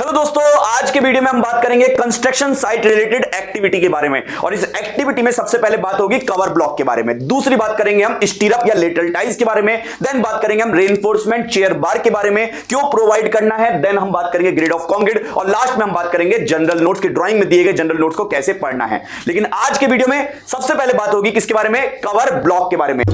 Hello दोस्तों, आज के वीडियो में हम बात करेंगे कंस्ट्रक्शन साइट रिलेटेड एक्टिविटी के बारे में। और इस एक्टिविटी में सबसे पहले बात होगी कवर ब्लॉक के बारे में, दूसरी बात करेंगे हम स्टीरअप या लेटरल टाइल्स के बारे में, देन बात करेंगे हम रेनफोर्समेंट चेयर बार के बारे में, क्यों प्रोवाइड करना है, देन हम बात करेंगे ग्रेड ऑफ कंक्रीट और लास्ट में हम बात करेंगे जनरल नोट्स की ड्राइंग में दिए गए जनरल नोट्स को कैसे पढ़ना है। लेकिन आज के वीडियो में सबसे पहले बात होगी किसके बारे में, कवर ब्लॉक के बारे में।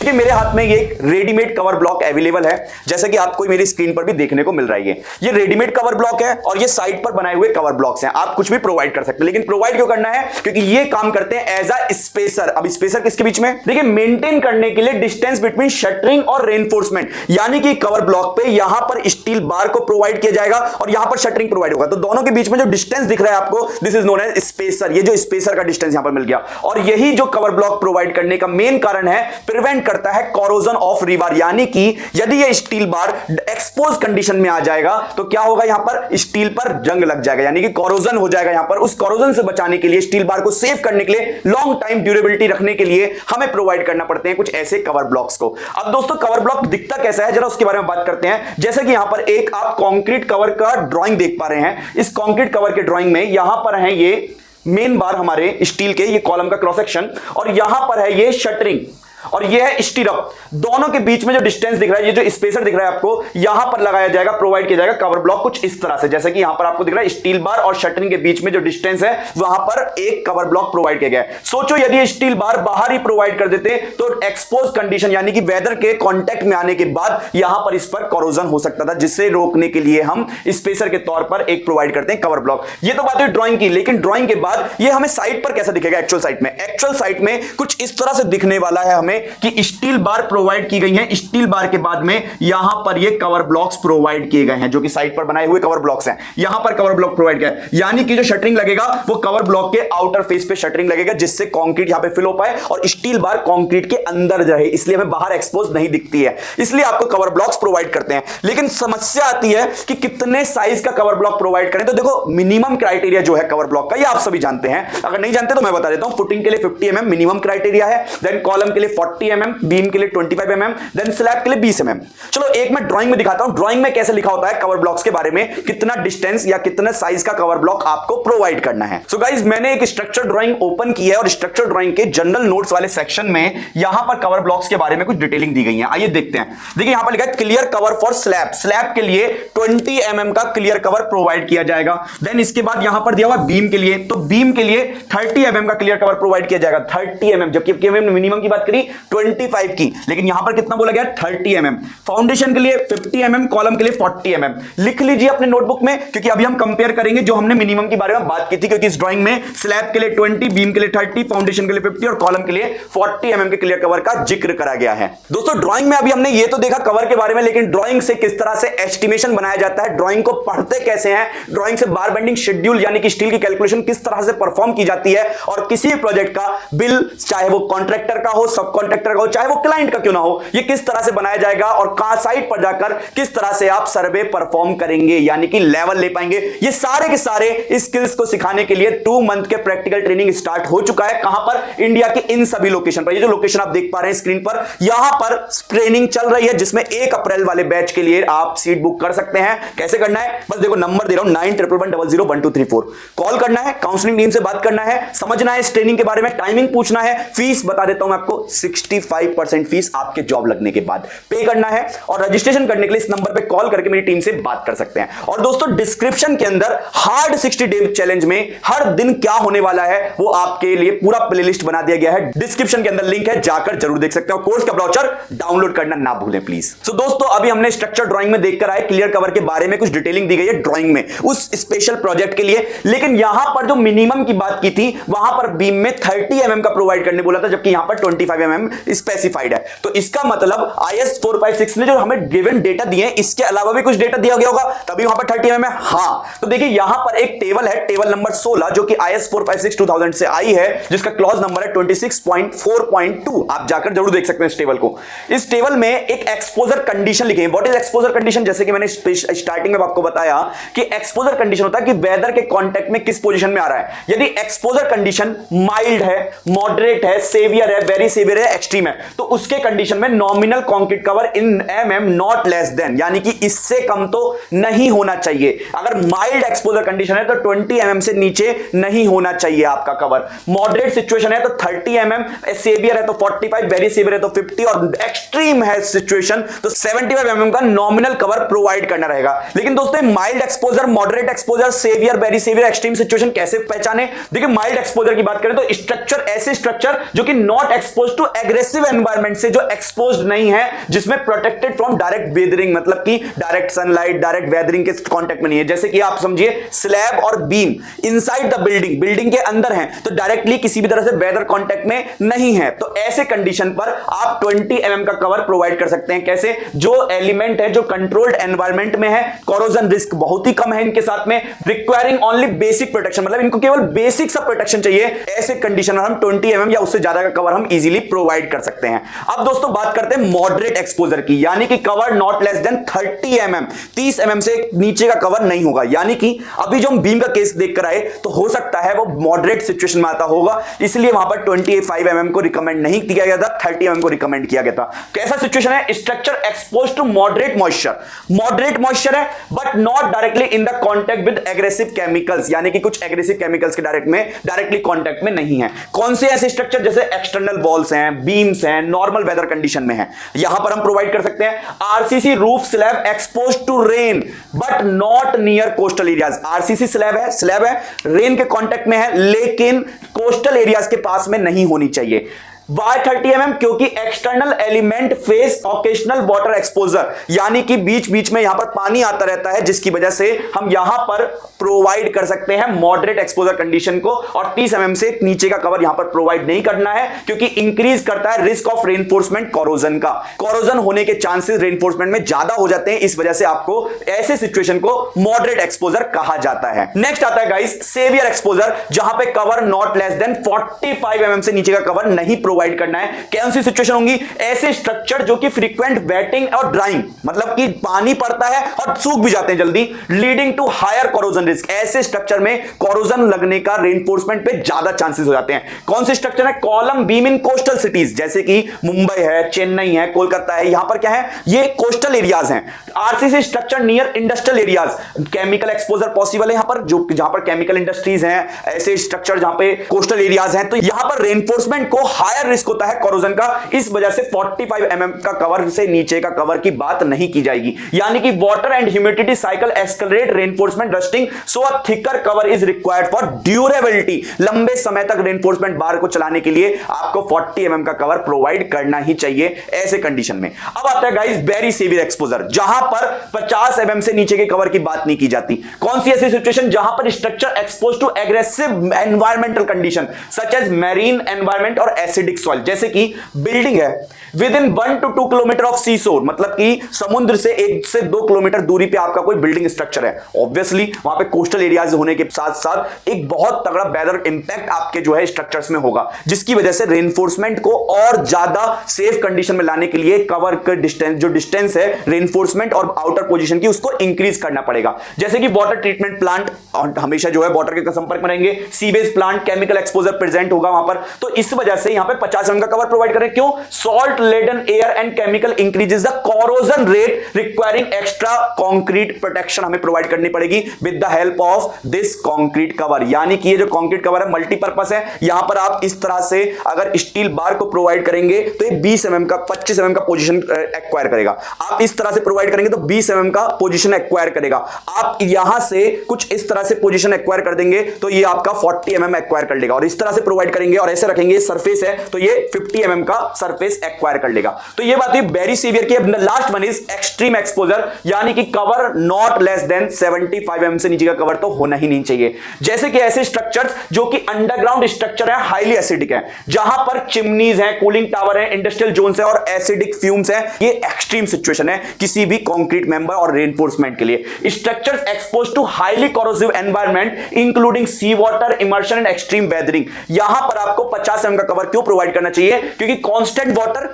मेरे हाथ में ये एक रेडीमेड कवर ब्लॉक अवेलेबल है, जैसे कि आपको मेरी स्क्रीन पर भी देखने को मिल रहा है। ये रेडीमेड कवर ब्लॉक है और ये साइट पर बनाए हुए कवर ब्लॉक्स हैं। आप कुछ भी प्रोवाइड कर सकते हैं, लेकिन प्रोवाइड क्यों करना है, क्योंकि ये काम करते हैं एज अ स्पेसर। अब स्पेसर किसके बीच में, देखिए मेंटेन करने के लिए डिस्टेंस बिटवीन शटरिंग और रेनफोर्समेंट, यानी कि कवर ब्लॉक पे यहां पर स्टील बार को प्रोवाइड किया जाएगा और यहां पर शटरिंग प्रोवाइड होगा, तो दोनों के बीच में जो डिस्टेंस दिख रहा है आपको, this is known as spacer. ये जो स्पेसर का डिस्टेंस यहां पर मिल गया, और यही जो कवर ब्लॉक प्रोवाइड करने का मेन कारण है, प्रिवेंट करता है कोरोजन ऑफ रीबार, यानी कि यदि ये स्टील बार एक्सपोज कंडीशन में आ जाएगा तो क्या होगा, यहां पर स्टील पर जंग लग जाएगा, यानी कि कोरोजन हो जाएगा। यहां पर उस कोरोजन से बचाने के लिए, स्टील बार को सेव करने के लिए, लॉन्ग टाइम ड्यूरेबिलिटी रखने के लिए हमें प्रोवाइड करना पड़ते हैं कुछ ऐसे कवर ब्लॉक्स को। अब दोस्तों, कवर ब्लॉक दिखता कैसा है, जरा उसके बारे में बात करते हैं। जैसे कि यहां पर एक आप कंक्रीट कवर का ड्राइंग देख पा रहे हैं। इस कंक्रीट कवर के ड्राइंग में यहां पर है ये मेन बार हमारे स्टील के, ये कॉलम का क्रॉस सेक्शन, और यहां पर है ये शटरिंग और ये है स्टीरअप। दोनों के बीच में जो डिस्टेंस दिख रहा है, ये जो स्पेसर दिख रहा है आपको, यहां पर लगाया जाएगा, प्रोवाइड किया जाएगा कवर ब्लॉक कुछ इस तरह से। जैसे कि यहां पर आपको दिख रहा है स्टील बार और शटरिंग के बीच में जो डिस्टेंस है, वहां पर एक कवर ब्लॉक प्रोवाइड किया गया है। सोचो यदि स्टील बार बाहर ही प्रोवाइड कर देते तो एक्सपोज कंडीशन, यानी कि वेदर के कांटेक्ट में आने के बाद यहां पर इस पर कोरोजन हो सकता था, जिससे रोकने के लिए हम स्पेसर के तौर पर एक प्रोवाइड करते हैं कवर ब्लॉक। ये तो बात है ड्राइंग की, लेकिन ड्राइंग के बाद ये हमें साइट पर कैसा दिखेगा, एक्चुअल साइट में। एक्चुअल साइट में कुछ इस तरह से दिखने वाला है हमें कि स्टील बार प्रोवाइड की गई है, स्टील बार के बाद में यहां पर ये कवर ब्लॉक्स प्रोवाइड किए गए हैं, जो कि साइट पर बनाए हुए कवर ब्लॉक्स हैं। यहां पर कवर ब्लॉक प्रोवाइड किया है, यानी कि जो शटरिंग लगेगा वो कवर ब्लॉक के आउटर फेस पे शटरिंग लगेगा, जिससे कंक्रीट यहां पे फिल हो पाए और स्टील बार कंक्रीट के अंदर रहे, इसलिए हमें बाहर एक्सपोज नहीं दिखती है। इसलिए आपको कवर ब्लॉक्स प्रोवाइड करते हैं। लेकिन समस्या आती है कि कितने साइज का कवर ब्लॉक प्रोवाइड करें। तो देखो, मिनिमम क्राइटेरिया जो है कवर ब्लॉक का, ये आप सभी जानते हैं। अगर नहीं जानते तो मैं बता देता हूं। फुटिंग के लिए 50 mm मिनिमम क्राइटेरिया है, देन कॉलम के लिए 40 mm, बीम के लिए 25 mm, देन स्लैब के लिए 20 mm। चलो एक मैं ड्राइंग में दिखाता हूं, ड्राइंग में कैसे लिखा होता है कवर ब्लॉक्स के बारे में, कितना डिस्टेंस या कितना साइज का कवर ब्लॉक आपको प्रोवाइड करना है। सो गाइस, मैंने एक स्ट्रक्चर ड्राइंग ओपन की है और स्ट्रक्चर ड्राइंग के जनरल नोट्स वाले सेक्शन में यहां पर कवर ब्लॉक्स के बारे में कुछ डिटेलिंग दी गई है। आइए देखते हैं। देखिए यहां पर लिखा है clear cover for slab. Slab के लिए 20 mm का क्लियर कवर प्रोवाइड किया जाएगा। देन इसके बाद यहां पर दिया हुआ बीम के लिए, तो बीम के लिए 30 mm का क्लियर कवर प्रोवाइड किया जाएगा। 30 mm, जबकि मिनिमम की बात करी 25 की, लेकिन यहां पर कितना बोला गया, 30 mm। फाउंडेशन के लिए 50 mm, कॉलम के लिए 40 mm। लिख लीजिए अपने नोटबुक में, क्योंकि अभी हम कंपेयर करेंगे जो हमने मिनिमम के बारे में बात की थी, क्योंकि इस ड्राइंग में स्लैब के लिए 20, बीम के लिए 30, फाउंडेशन के लिए 50 और कॉलम के लिए 40 mm के क्लियर कवर का जिक्र करा गया है। दोस्तों, ड्राइंग में अभी हमने ये तो देखा कवर के बारे में, लेकिन ड्राइंग से किस तरह से एस्टिमेशन बनाया जाता है, ड्राइंग को पढ़ते कैसे हैं, ड्राइंग से बार बेंडिंग शेड्यूल यानी कि स्टील की कैलकुलेशन किस तरह से परफॉर्म की जाती है, और किसी भी प्रोजेक्ट का बिल, चाहे वो कॉन्ट्रैक्टर का हो, सब कॉन्ट्रैक्टर का हो, चाहे वो क्लाइंट का क्यों ना हो, ये किस तरह से बनाया जाएगा और कहां साइट पर जाकर किस तरह से आप सर्वे परफॉर्म करेंगे, यानी कि लेवल ले पाएंगे, ये सारे के सारे स्किल्स को सिखाने के लिए 2 मंथ के प्रैक्टिकल ट्रेनिंग स्टार्ट हो चुका है। कहां पर, इंडिया के इन सभी लोकेशन पर। ये जो लोकेशन आप देख पा रहे हैं स्क्रीन पर, यहां पर ट्रेनिंग चल रही है, जिसमें 1 अप्रैल वाले बैच के लिए आप सीट बुक कर सकते हैं। कैसे करना है, बस देखो नंबर दे रहा हूं 9111001234। कॉल करना है, काउंसलिंग टीम से बात करना है, समझना है इस ट्रेनिंग के बारे में, टाइमिंग पूछना है, फीस बता देता हूं मैं आपको, 65% फीस आपके जॉब लगने के बाद पे करना है, और रजिस्ट्रेशन करने के लिए इस नंबर पे कॉल करके मेरी टीम से बात कर सकते हैं। और दोस्तों, डिस्क्रिप्शन के अंदर हार्ड 60 डे चैलेंज में हर दिन क्या होने वाला है वो आपके लिए पूरा प्लेलिस्ट बना दिया गया है। डिस्क्रिप्शन के अंदर लिंक है, जाकर जरूर देख सकते हो। कोर्स का ब्राउचर डाउनलोड करना ना भूलें प्लीज। सो दोस्तों, अभी हमने स्ट्रक्चर ड्राइंग में देखकर आए, क्लियर कवर के बारे में कुछ डिटेलिंग दी गई है ड्राइंग में उस स्पेशल प्रोजेक्ट के लिए। लेकिन यहां पर जो मिनिमम की बात की थी, वहां पर बीम में 30 mm का प्रोवाइड करने बोला था, जबकि यहां पर 25 mm स्पेसिफाइड है। तो इसका मतलब IS 456 ने जो हमें गिवन डेटा दिए, इसके अलावा भी कुछ डेटा दिया गया होगा, तभी वहां पर 30 mm है। हाँ, तो देखिए यहां पर एक टेबल है, टेबल नंबर 16, जो कि IS 456 2000 से आई है, जिसका क्लॉज नंबर है 26.4.2। आप जाकर जरूर देख सकते हैं इस टेबल को। इस टेबल में एक एक्सपोजर कंडीशन लिखी है। व्हाट इज एक्सपोजर कंडीशन, जैसे कि मैंने स्टार्टिंग में आपको बताया कि एक्सपोजर कंडीशन होता है कि वेदर के कांटेक्ट में किस पोजीशन में आ रहा है। यदि एक्सपोजर कंडीशन माइल्ड है, मॉडरेट है, सेवियर है, वेरी सेवियर है, है, एक्सट्रीम है, तो उसके कंडीशन में nominal concrete cover in mm not less than, यानी कि इससे कम तो नहीं होना चाहिए। अगर माइल्ड एक्सपोजर कंडीशन है तो 20 mm से नीचे नहीं होना चाहिए आपका कवर। मॉडरेट सिचुएशन है तो 30 mm, सेवियर है तो 45, वेरी सेवियर है तो 50 और एक्सट्रीम है सिचुएशन तो 75 mm का नॉमिनल कवर प्रोवाइड करना रहेगा। लेकिन दोस्तों mild exposure, moderate exposure, severe, very severe, extreme situation कैसे पहचाने? देखिए माइल्ड एक्सपोजर की बात करें तो स्ट्रक्चर, ऐसे स्ट्रक्चर जो कि not expose to aggressive environment से, जो एक्सपोज्ड नहीं है, जिसमें प्रोटेक्टेड फ्रॉम डायरेक्ट वेदरिंग, मतलब कि डायरेक्ट सनलाइट, डायरेक्ट वेदरिंग के कांटेक्ट में नहीं है। जैसे कि आप समझिए स्लैब और beam inside the building, building के अंदर हैं तो डायरेक्टली किसी भी तरह से वेदर कांटेक्ट में नहीं है, तो ऐसे कंडीशन पर आप 20 mm का कवर प्रोवाइड कर सकते हैं। कैसे? जो एलिमेंट है जो कंट्रोल्ड एनवायरनमेंट में है, कोरोजन रिस्क बहुत ही कम है इनके साथ में, रिक्वायरिंग ओनली बेसिक प्रोटेक्शन, मतलब इनको केवल बेसिक सा प्रोटेक्शन चाहिए, ऐसे कंडीशन में हम 20 mm या उससे ज्यादा का कवर हम इजीली प्रोवाइड कर सकते हैं। अब दोस्तों बात करते हैं मॉडरेट एक्सपोजर की, यानी कि cover not less than 30 mm, 30 mm से नीचे का कवर नहीं होगा। यानी कि अभी जो हम बीम का केस देखकर आए तो हो सकता है वो मॉडरेट सिचुएशन में आता होगा, इसलिए वहां पर 25 mm को रिकमेंड नहीं किया गया था, 30 mm को रिकमेंड किया गया था। कैसा सिचुएशन है? Structure expose to moderate moisture, moderate moisture है but not directly in the contact with aggressive chemicals, यानी कि कुछ एग्रेसिव केमिकल्स के डायरेक्टली कॉन्टैक्ट में नहीं है। कौन से ऐसे स्ट्रक्चर? जैसे एक्सटर्नल वॉल्स हैं, बीम्स हैं, नॉर्मल वेदर कंडीशन में है, यहां पर हम प्रोवाइड कर सकते हैं। RCC roof slab expose to rain but not near coastal areas, RCC slab है रेन के कांटेक्ट में है लेकिन कोस्टल एरियाज के पास में नहीं होनी चाहिए। Why 30 mm? क्योंकि external element face occasional water exposure, यानी कि बीच बीच में यहां पर पानी आता रहता है, जिसकी वजह से हम यहां पर प्रोवाइड कर सकते हैं मॉडरेट एक्सपोजर कंडीशन को, और 30 mm से नीचे का कवर यहां पर प्रोवाइड नहीं करना है क्योंकि इंक्रीज करता है रिस्क ऑफ रेनफोर्समेंट कोरोजन का, कोरोजन होने के चांसेस रेनफोर्समेंट में ज्यादा हो जाते हैं, इस वजह से आपको ऐसे सिचुएशन को मॉडरेट एक्सपोजर कहा जाता है। नेक्स्ट आता है गाइस सेवियर एक्सपोजर, जहां पे cover not less than 45 mm से नीचे का कवर नहीं प्रोवाइड करना है। कौन सी सिचुएशन होंगी? ऐसे स्ट्रक्चर जो कि फ्रीक्वेंट वेटिंग और ड्राइंग, मतलब कि पानी पड़ता है और सूख भी जाते हैं जल्दी, leading to higher corrosion risk, ऐसे स्ट्रक्चर में कोरोजन लगने का रेनफोर्समेंट पे ज्यादा चांसेस हो जाते हैं। कौन से स्ट्रक्चर है? कॉलम बीम इन कोस्टल सिटीज, जैसे कि मुंबई है, चेन्नई है, कोलकाता है, यहां पर क्या है? ये कोस्टल एरियाज हैं। RCC structure near industrial areas, chemical exposure possible है यहां पर, जो जहां पर केमिकल इंडस्ट्रीज हैं, ऐसे स्ट्रक्चर जहां पे कोस्टल एरियाज हैं, तो यहां पर रेनफोर्समेंट को हायर रिस्क होता है कोरोजन का, इस वजह से 45 mm का कवर से नीचे का कवर की बात नहीं की जाएगी। यानी कि water and humidity cycle accelerate reinforcement rusting, so a thicker cover is required for durability, लंबे समय तक रेनफोर्समेंट बार को चलाने के लिए आपको 40 mm का कवर प्रोवाइड करना ही चाहिए ऐसे कंडीशन में। अब आता है गाइस वेरी सीवियर एक्सपोजर, जहां पर 50 mm से नीचे के कवर की बात नहीं की जाती। कौन सी ऐसी सिचुएशन? जहां पर structure expose to aggressive environmental condition such as marine environment और एसिडिक सॉइल, जैसे कि बिल्डिंग है within 1 to 2 kilometre of sea shore, मतलब कि समुद्र से 1 से 2 किलोमीटर दूरी पे आपका कोई बिल्डिंग स्ट्रक्चर है, ऑब्वियसली वहां पे कोस्टल एरियाज होने के साथ साथ एक बहुत तगड़ा वेदर इंपैक्ट आपके जो है स्ट्रक्चर्स में होगा, जिसकी वजह से रेनफोर्समेंट को और ज्यादा सेफ कंडीशन में लाने के लिए कवर का डिस्टेंस, जो डिस्टेंस है रेनफोर्समेंट और आउटर पोजीशन की, उसको इंक्रीज करना पड़ेगा। जैसे कि वाटर ट्रीटमेंट प्लांट हमेशा जो है वाटर के संपर्क में रहेंगे, sewage plant, chemical exposure present होगा वहां पर, तो इस वजह से यहां पे 50 mm का कवर प्रोवाइड करें। क्यों? Salt laden air and chemical increases the corrosion rate requiring extra concrete protection हमें प्रोवाइड करनी पड़ेगी with the help of this concrete cover. यानी कि ये जो कंक्रीट कवर है मल्टीपर्पस है, यहां पर आप इस तरह से अगर स्टील बार को प्रोवाइड करेंगे तो ये 20 mm का 25 mm का पोजीशन एक्वायर करेगा, आप इस तरह से प्रोवाइड करेंगे तो 20 mm का पोजीशन एक्वायर करेगा, आप यहां से कुछ इस तरह से पोजीशन एक्वायर कर देंगे तो ये आपका 40 mm एक्वायर कर लेगा, और इस तरह से प्रोवाइड करेंगे और ऐसे रखेंगे सरफेस है तो ये 50 mm का सरफेस एक्वायर कर लेगा। तो ये बात है वेरी सीवियर की। Last one is extreme exposure, यानी कि cover not less than 75 mm से नीचे का कवर तो होना ही नहीं चाहिए। जैसे कि ऐसे स्ट्रक्चर्स जो कि अंडरग्राउंड स्ट्रक्चर है, हाईली एसिडिक है, जहां पर चिमनीज है, कूलिंग टावर है, इंडस्ट्रियल जोन्स है और एसिडिक फ्यूम्स है, ये एक्सट्रीम सिचुएशन है किसी भी कंक्रीट मेंबर और रेनफोर्समेंट के लिए। Structures expose to highly corrosive environment including sea water immersion and extreme weathering, यहां पर आपको 50 mm का कवर क्यों प्रोवाइड करना चाहिए? क्योंकि कांस्टेंट वाटर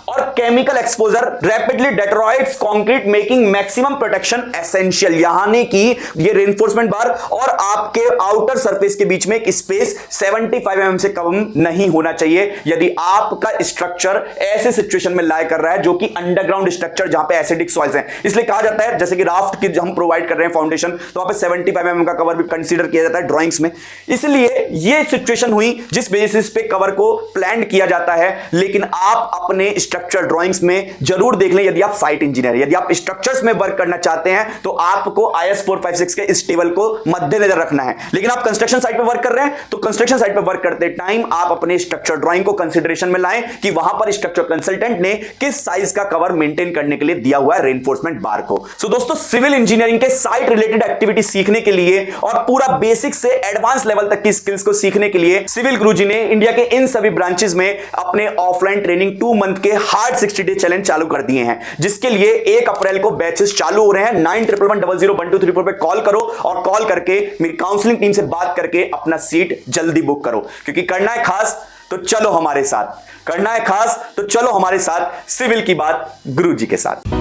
और chemical exposure rapidly deteriorates concrete making maximum protection essential, यानी कि ये रेनफोर्समेंट बार और आपके आउटर सरफेस के बीच में एक स्पेस 75 mm से कम नहीं होना चाहिए यदि आपका स्ट्रक्चर ऐसे सिचुएशन में लाए कर रहा है जो कि अंडरग्राउंड स्ट्रक्चर जहां पे एसिडिक सॉइल्स हैं। इसलिए कहा जाता है जैसे कि राफ्ट की हम प्रोवाइड कर रहे हैं फाउंडेशन, तो वहां पे 75 mm का कवर भी कंसीडर किया जाता है ड्राइंग्स में। इसलिए ये सिचुएशन हुई जिस बेसिस पे कवर को प्लान किया जाता है। लेकिन आप अपने स्ट्रक्चर ड्राइंग्स में जरूर देख लें, यदि आप साइट इंजीनियर, यदि आप स्ट्रक्चर्स में वर्क करना चाहते हैं तो आपको IS 456 के इस टेबल को मद्देनजर रखना है। लेकिन आप कंस्ट्रक्शन साइट पे वर्क कर रहे हैं तो कंस्ट्रक्शन साइट पे वर्क करते टाइम आप अपने स्ट्रक्चर ड्राइंग को कंसीडरेशन में लाएं कि वहां पर स्ट्रक्चर कंसल्टेंट ने किस साइज का कवर मेंटेन करने के लिए दिया हुआ है रेनफोर्समेंट बार को। सो दोस्तों, सिविल इंजीनियरिंग के साइट रिलेटेड एक्टिविटी सीखने के लिए और पूरा बेसिक से एडवांस लेवल तक की स्किल्स को सीखने के लिए सिविल गुरुजी ने इंडिया के इन सभी ब्रांचेस में अपने ऑफलाइन ट्रेनिंग 2 मंथ के हार्ड 60 डे चैलेंज चालू कर दिए हैं, जिसके लिए 1 अप्रैल को बैचेस चालू हो रहे हैं। 9111001234 पे कॉल करो और कॉल करके मेरी काउंसलिंग टीम से बात करके अपना सीट जल्दी बुक करो, क्योंकि करना है खास तो चलो हमारे साथ, करना है खास तो चलो हमारे साथ सिविल की बात गुरुजी के साथ।